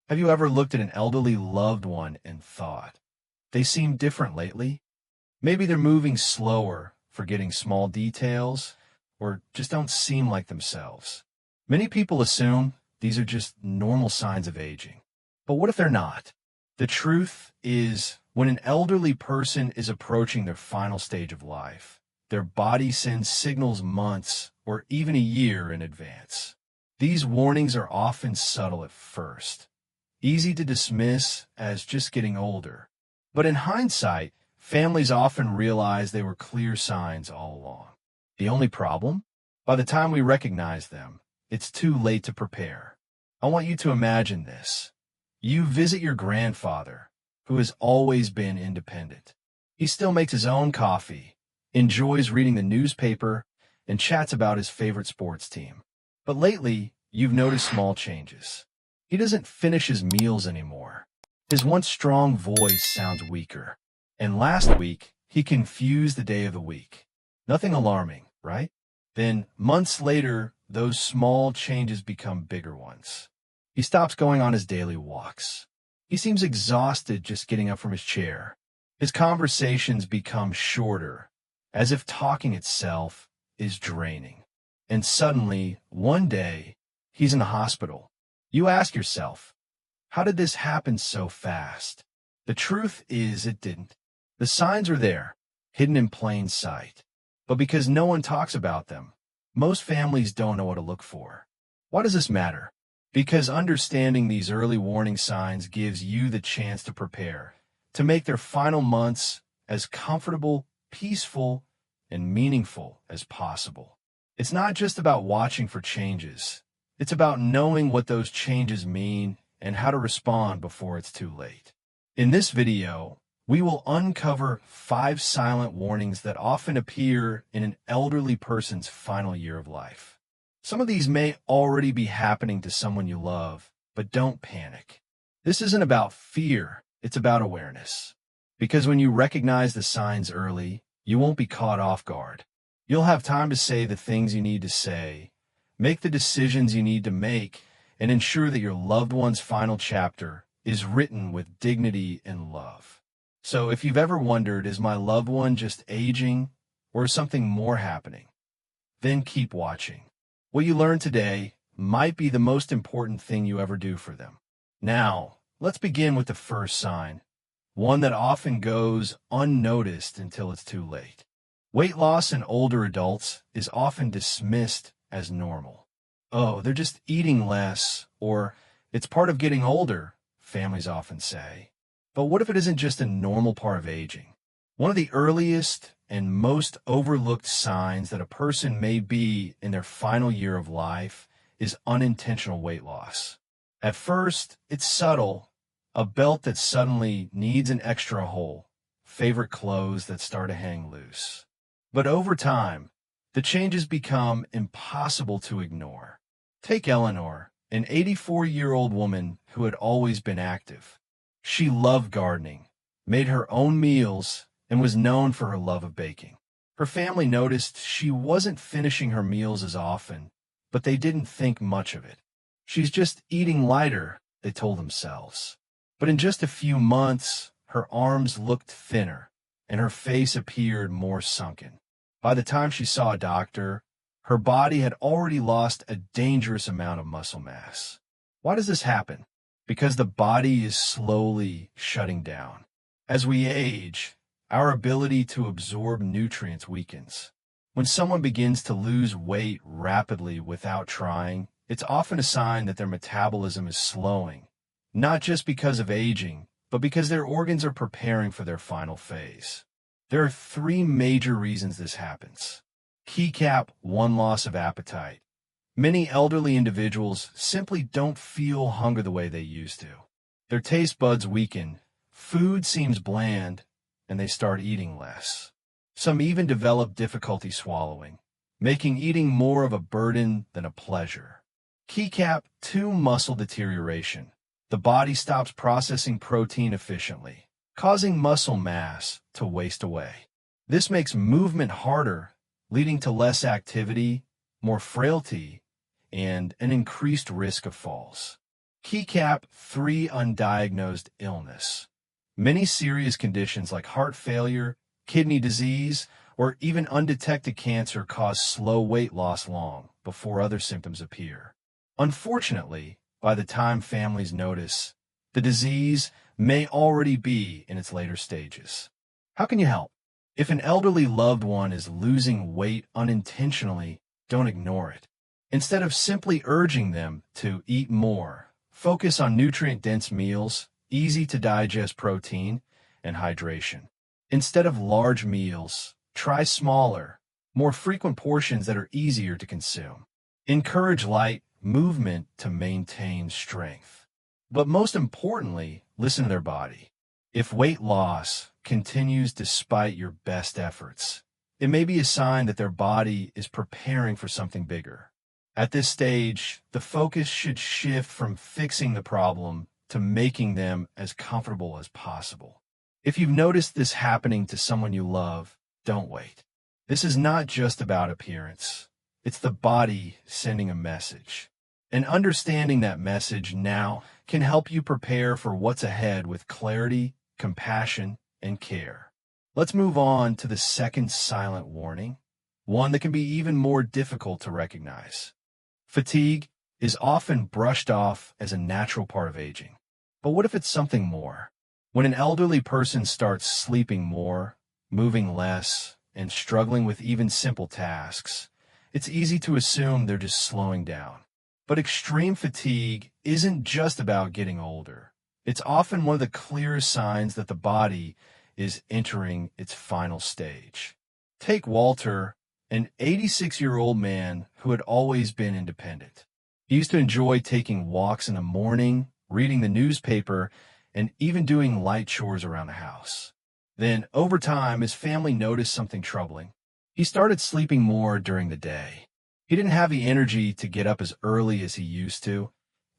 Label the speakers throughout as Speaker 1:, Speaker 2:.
Speaker 1: Have you ever looked at an elderly loved one and thought, they seem different lately? Maybe they're moving slower, forgetting small details, or just don't seem like themselves. Many people assume these are just normal signs of aging. But what if they're not? The truth is, when an elderly person is approaching their final stage of life, their body sends signals months or even a year in advance. These warnings are often subtle at first, easy to dismiss as just getting older. But in hindsight, families often realize they were clear signs all along. The only problem? By the time we recognize them, it's too late to prepare. I want you to imagine this. You visit your grandfather, who has always been independent. He still makes his own coffee, enjoys reading the newspaper, and chats about his favorite sports team. But lately, you've noticed small changes. He doesn't finish his meals anymore. His once strong voice sounds weaker. And last week, he confused the day of the week. Nothing alarming, right? Then, months later, those small changes become bigger ones. He stops going on his daily walks. He seems exhausted just getting up from his chair. His conversations become shorter, as if talking itself is draining. And suddenly, one day, he's in the hospital. You ask yourself, how did this happen so fast? The truth is it didn't. The signs are there, hidden in plain sight. But because no one talks about them, most families don't know what to look for. Why does this matter? Because understanding these early warning signs gives you the chance to prepare, to make their final months as comfortable, peaceful, and meaningful as possible. It's not just about watching for changes. It's about knowing what those changes mean and how to respond before it's too late. In this video, we will uncover 5 silent warnings that often appear in an elderly person's final year of life. Some of these may already be happening to someone you love, but don't panic. This isn't about fear, it's about awareness. Because when you recognize the signs early, you won't be caught off guard. You'll have time to say the things you need to say, make the decisions you need to make, and ensure that your loved one's final chapter is written with dignity and love. So if you've ever wondered, is my loved one just aging, or is something more happening? Then keep watching. What you learn today might be the most important thing you ever do for them. Now, let's begin with the first sign, one that often goes unnoticed until it's too late. Weight loss in older adults is often dismissed as normal. Oh, they're just eating less, or it's part of getting older, families often say. But what if it isn't just a normal part of aging? One of the earliest and most overlooked signs that a person may be in their final year of life is unintentional weight loss. At first, it's subtle, a belt that suddenly needs an extra hole, favorite clothes that start to hang loose. But over time, the changes become impossible to ignore. Take Eleanor, an 84-year-old woman who had always been active. She loved gardening, made her own meals, and was known for her love of baking. Her family noticed she wasn't finishing her meals as often, but they didn't think much of it. She's just eating lighter, they told themselves. But in just a few months, her arms looked thinner, and her face appeared more sunken. By the time she saw a doctor, her body had already lost a dangerous amount of muscle mass. Why does this happen? Because the body is slowly shutting down. As we age, our ability to absorb nutrients weakens. When someone begins to lose weight rapidly without trying, it's often a sign that their metabolism is slowing, not just because of aging, but because their organs are preparing for their final phase. There are 3 major reasons this happens. Keycap 1, loss of appetite. Many elderly individuals simply don't feel hunger the way they used to. Their taste buds weaken, food seems bland, and they start eating less. Some even develop difficulty swallowing, making eating more of a burden than a pleasure. Keycap 2, muscle deterioration. The body stops processing protein efficiently, causing muscle mass to waste away. This makes movement harder, leading to less activity, more frailty, and an increased risk of falls. Keycap 3. Undiagnosed illness. Many serious conditions like heart failure, kidney disease, or even undetected cancer cause slow weight loss long before other symptoms appear. Unfortunately, by the time families notice, the disease may already be in its later stages. How can you help? If an elderly loved one is losing weight unintentionally, don't ignore it. Instead of simply urging them to eat more, focus on nutrient-dense meals, easy-to-digest protein, and hydration. Instead of large meals, try smaller, more frequent portions that are easier to consume. Encourage light movement to maintain strength. But most importantly, listen to their body. If weight loss continues despite your best efforts, it may be a sign that their body is preparing for something bigger. At this stage, the focus should shift from fixing the problem to making them as comfortable as possible. If you've noticed this happening to someone you love, don't wait. This is not just about appearance. It's the body sending a message. And understanding that message now can help you prepare for what's ahead with clarity, compassion, and care. Let's move on to the second silent warning, one that can be even more difficult to recognize. Fatigue is often brushed off as a natural part of aging. But what if it's something more? When an elderly person starts sleeping more, moving less, and struggling with even simple tasks, it's easy to assume they're just slowing down. But extreme fatigue isn't just about getting older. It's often one of the clearest signs that the body is entering its final stage. Take Walter, an 86-year-old man who had always been independent. He used to enjoy taking walks in the morning, reading the newspaper, and even doing light chores around the house. Then, over time, his family noticed something troubling. He started sleeping more during the day. He didn't have the energy to get up as early as he used to,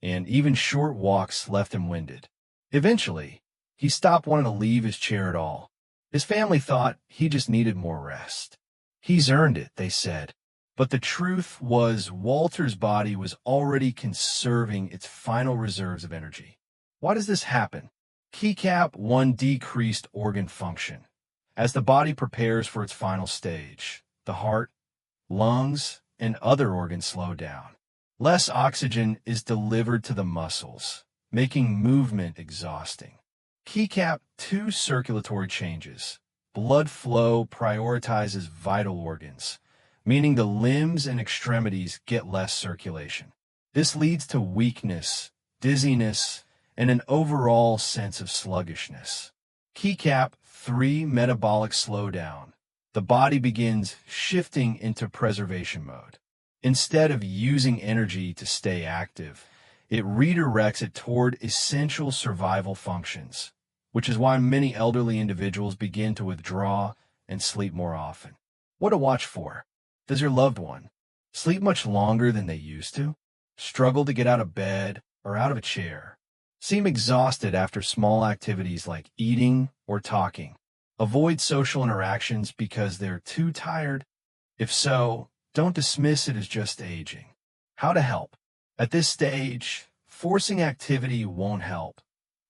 Speaker 1: and even short walks left him winded. Eventually, he stopped wanting to leave his chair at all. His family thought he just needed more rest. He's earned it, they said. But the truth was Walter's body was already conserving its final reserves of energy. Why does this happen? Keycap 1. Decreased organ function. As the body prepares for its final stage, the heart, lungs, and other organs slow down. Less oxygen is delivered to the muscles, making movement exhausting. Keycap 2. Circulatory changes. Blood flow prioritizes vital organs, meaning the limbs and extremities get less circulation. This leads to weakness, dizziness, and an overall sense of sluggishness. Keycap 3. Metabolic slowdown. The body begins shifting into preservation mode. Instead of using energy to stay active, it redirects it toward essential survival functions, which is why many elderly individuals begin to withdraw and sleep more often. What to watch for? Does your loved one sleep much longer than they used to? Struggle to get out of bed or out of a chair? Seem exhausted after small activities like eating or talking? Avoid social interactions because they're too tired? If so, don't dismiss it as just aging. How to help? At this stage, forcing activity won't help,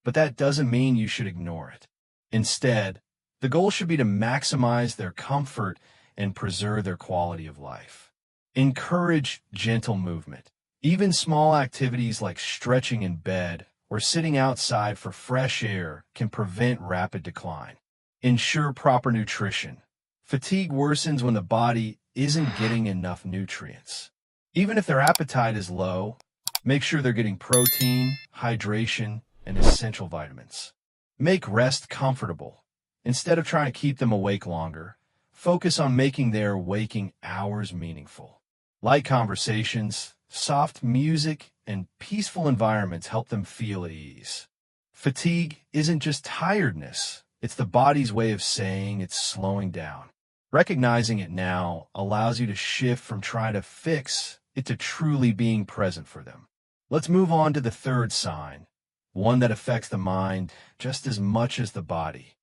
Speaker 1: but that doesn't mean you should ignore it. Instead, the goal should be to maximize their comfort and preserve their quality of life. Encourage gentle movement. Even small activities like stretching in bed or sitting outside for fresh air can prevent rapid decline. Ensure proper nutrition. Fatigue worsens when the body isn't getting enough nutrients. Even if their appetite is low, make sure they're getting protein, hydration, and essential vitamins. Make rest comfortable. Instead of trying to keep them awake longer, focus on making their waking hours meaningful. Light conversations, soft music, and peaceful environments help them feel at ease. Fatigue isn't just tiredness. It's the body's way of saying it's slowing down. Recognizing it now allows you to shift from trying to fix it to truly being present for them. Let's move on to the third sign, one that affects the mind just as much as the body.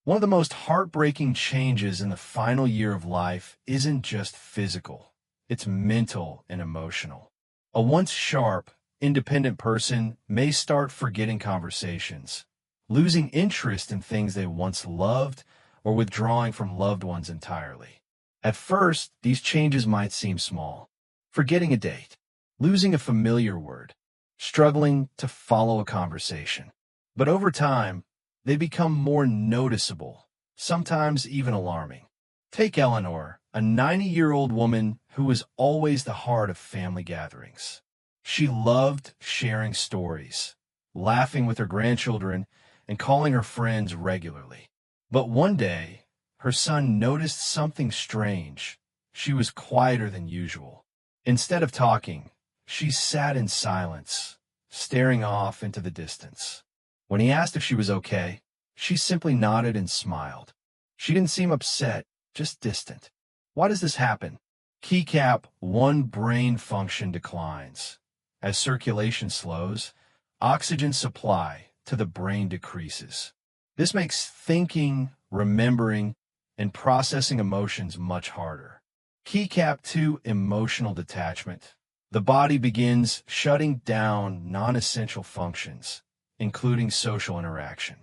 Speaker 1: One of the most heartbreaking changes in the final year of life isn't just physical, it's mental and emotional. A once sharp, independent person may start forgetting conversations, losing interest in things they once loved, or withdrawing from loved ones entirely. At first, these changes might seem small. Forgetting a date, losing a familiar word, struggling to follow a conversation. But over time, they become more noticeable, sometimes even alarming. Take Eleanor, a 90-year-old woman who was always the heart of family gatherings. She loved sharing stories, laughing with her grandchildren, and calling her friends regularly. But one day, her son noticed something strange. She was quieter than usual. Instead of talking, she sat in silence, staring off into the distance. When he asked if she was okay, she simply nodded and smiled. She didn't seem upset, just distant. Why does this happen? Keycap 1 brain function declines. As circulation slows, oxygen supply to the brain decreases. This makes thinking, remembering, and processing emotions much harder. Keycap 2 emotional detachment. The body begins shutting down non-essential functions, including social interaction.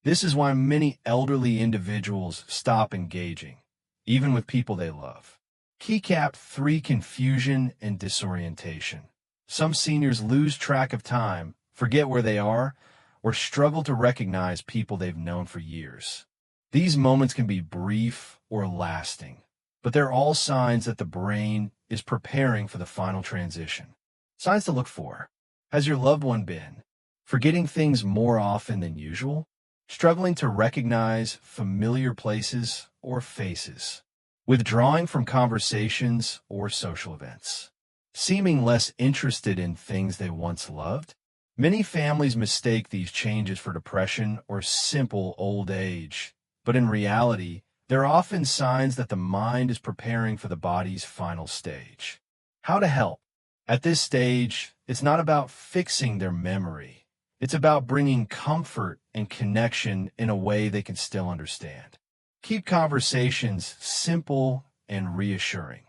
Speaker 1: This is why many elderly individuals stop engaging, even with people they love. Keycap 3 confusion and disorientation. Some seniors lose track of time, forget where they are, or struggle to recognize people they've known for years. These moments can be brief or lasting, but they're all signs that the brain is preparing for the final transition. Signs to look for. Has your loved one been forgetting things more often than usual? Struggling to recognize familiar places or faces? Withdrawing from conversations or social events? Seeming less interested in things they once loved? Many families mistake these changes for depression or simple old age, but in reality, they're often signs that the mind is preparing for the body's final stage. How to help? At this stage, it's not about fixing their memory. It's about bringing comfort and connection in a way they can still understand. Keep conversations simple and reassuring.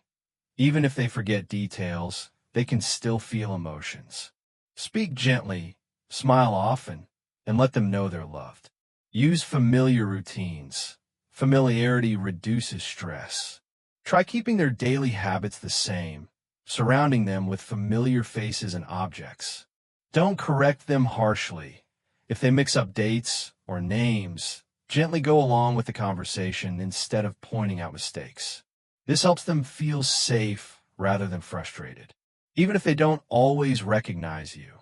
Speaker 1: Even if they forget details, they can still feel emotions. Speak gently, smile often, and let them know they're loved. Use familiar routines. Familiarity reduces stress. Try keeping their daily habits the same, surrounding them with familiar faces and objects. Don't correct them harshly. If they mix up dates or names, gently go along with the conversation instead of pointing out mistakes. This helps them feel safe rather than frustrated. Even if they don't always recognize you,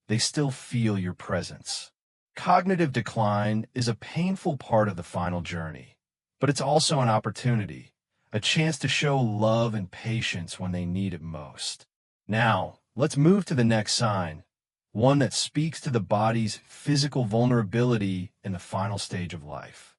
Speaker 1: they still feel your presence. Cognitive decline is a painful part of the final journey, but it's also an opportunity, a chance to show love and patience when they need it most. Now, let's move to the next sign, one that speaks to the body's physical vulnerability in the final stage of life.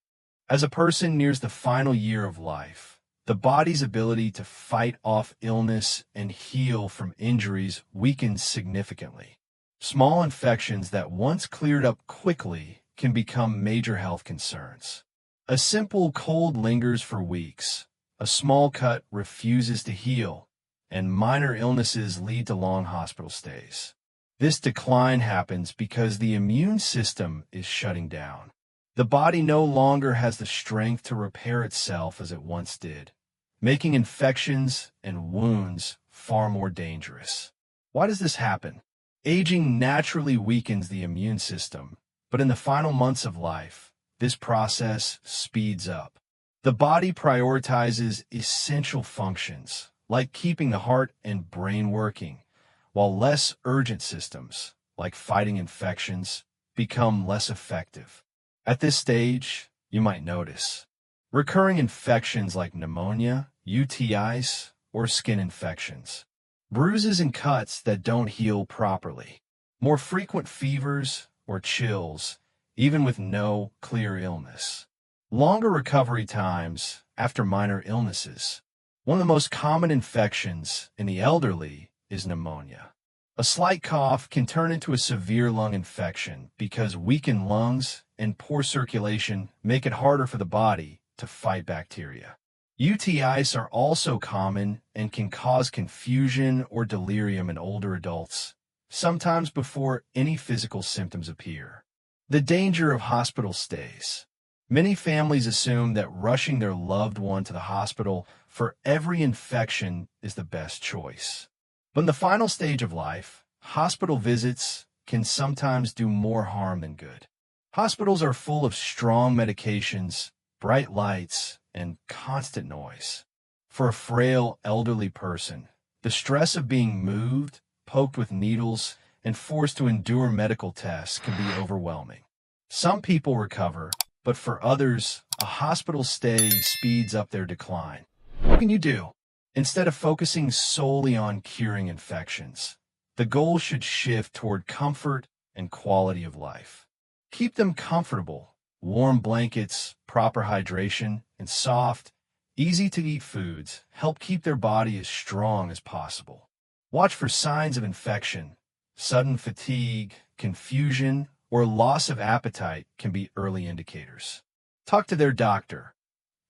Speaker 1: As a person nears the final year of life, the body's ability to fight off illness and heal from injuries weakens significantly. Small infections that once cleared up quickly can become major health concerns. A simple cold lingers for weeks, a small cut refuses to heal, and minor illnesses lead to long hospital stays. This decline happens because the immune system is shutting down. The body no longer has the strength to repair itself as it once did, making infections and wounds far more dangerous. Why does this happen? Aging naturally weakens the immune system, but in the final months of life, this process speeds up. The body prioritizes essential functions, like keeping the heart and brain working, while less urgent systems, like fighting infections, become less effective. At this stage, you might notice recurring infections like pneumonia, UTIs, or skin infections, bruises and cuts that don't heal properly, more frequent fevers or chills, even with no clear illness, longer recovery times after minor illnesses. One of the most common infections in the elderly is pneumonia. A slight cough can turn into a severe lung infection because weakened lungs and poor circulation make it harder for the body to fight bacteria. UTIs are also common and can cause confusion or delirium in older adults, sometimes before any physical symptoms appear. The danger of hospital stays. Many families assume that rushing their loved one to the hospital for every infection is the best choice. But in the final stage of life, hospital visits can sometimes do more harm than good. Hospitals are full of strong medications, bright lights, and constant noise. For a frail, elderly person, the stress of being moved, poked with needles, and forced to endure medical tests can be overwhelming. Some people recover, but for others, a hospital stay speeds up their decline. What can you do? Instead of focusing solely on curing infections, the goal should shift toward comfort and quality of life. Keep them comfortable. Warm blankets, proper hydration, and soft, easy-to-eat foods help keep their body as strong as possible. Watch for signs of infection. Sudden fatigue, confusion, or loss of appetite can be early indicators. Talk to their doctor.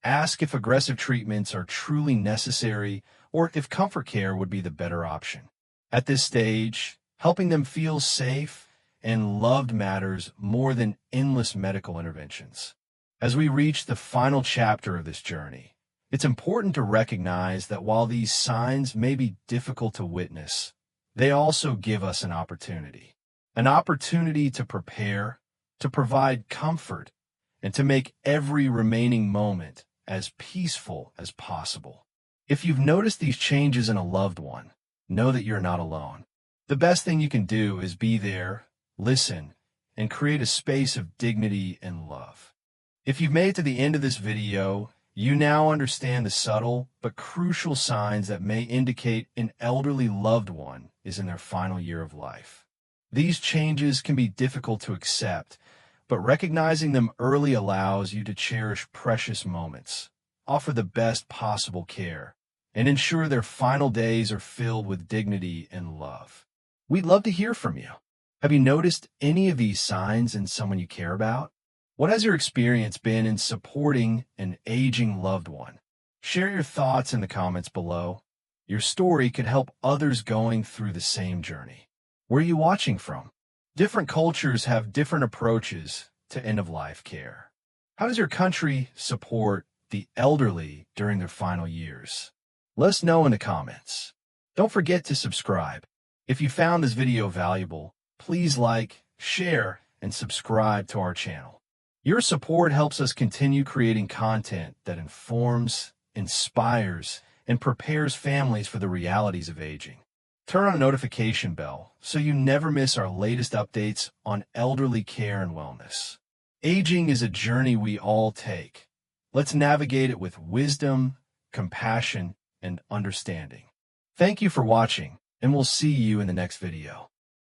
Speaker 1: Ask if aggressive treatments are truly necessary or if comfort care would be the better option. At this stage, helping them feel safe and loved matters more than endless medical interventions. As we reach the final chapter of this journey, it's important to recognize that while these signs may be difficult to witness, they also give us an opportunity to prepare, to provide comfort, and to make every remaining moment as peaceful as possible. If you've noticed these changes in a loved one, know that you're not alone. The best thing you can do is be there, listen, and create a space of dignity and love. If you've made it to the end of this video, you now understand the subtle but crucial signs that may indicate an elderly loved one is in their final year of life. These changes can be difficult to accept, but recognizing them early allows you to cherish precious moments, offer the best possible care, and ensure their final days are filled with dignity and love. We'd love to hear from you. Have you noticed any of these signs in someone you care about? What has your experience been in supporting an aging loved one? Share your thoughts in the comments below. Your story could help others going through the same journey. Where are you watching from? Different cultures have different approaches to end-of-life care. How does your country support the elderly during their final years? Let us know in the comments. Don't forget to subscribe. If you found this video valuable, please like, share, and subscribe to our channel. Your support helps us continue creating content that informs, inspires, and prepares families for the realities of aging. Turn on a notification bell so you never miss our latest updates on elderly care and wellness. Aging is a journey we all take. Let's navigate it with wisdom, compassion, and understanding. Thank you for watching, and we'll see you in the next video.